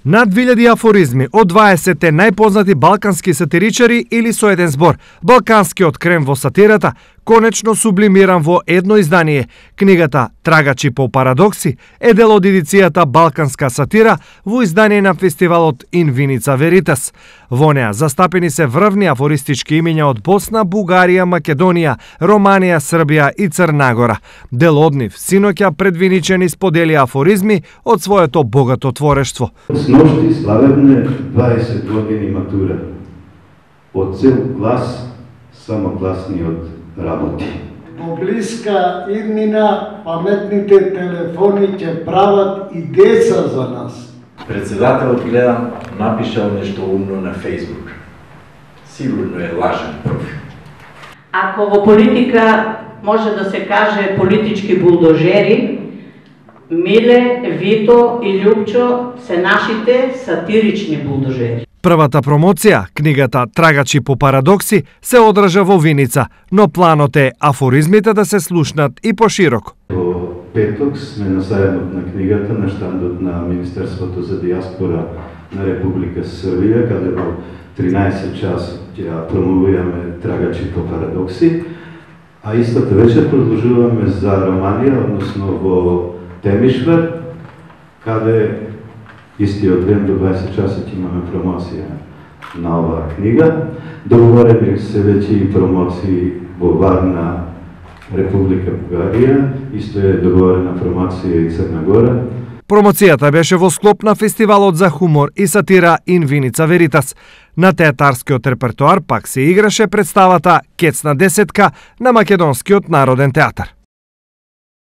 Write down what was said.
Над 2000 афоризми од 20 најпознати балкански сатиричари или со еден збор, балканскиот крем во сатирата, конечно сублимиран во едно издание. Книгата Трагачи по парадокси е дел од едицијата Балканска сатира во издание на фестивалот Инвиница Веритас. Во неа застапени се врвни афористички имиња од Босна, Бугарија, Македонија, Романија, Србија и Црна Гора. Дел од нив синоќа предвиничени сподели афоризми од своето богато творештво. Сношти славевме 20 години матура. Од цел клас, само класниот работи. Во блиска иднина паметните телефони ќе прават и деца за нас. Председателот гледам напишал нешто умно на Facebook. Сигурно е лажен профил. Ако во политика може да се каже политички булдожери, Миле, Вито и Љупчо се нашите сатирични булдожери. Првата промоција, книгата Трагачи по парадокси, се одржа во Виница, но планот е афоризмите да се слушнат и пошироко. Во петок сме на сајмот на книгата на штандот на Министерството за диаспора на Република Србија, каде во 13 часот ќе промовуваме Трагачи по парадокси, а истата вечер продолжуваме за Романија, односно во Темишвар, каде истиот ден до 20 часа ќе имаме промоција на оваа книга. Договорени се веќе и промоции во Варна, Република Бугарија, исто е договорена промоција и Црна Гора. Промоцијата беше во склоп на фестивалот за хумор и сатира Инвиница Веритас. На театарскиот репертоар пак се играше представата Кецна десетка на Македонскиот народен театар.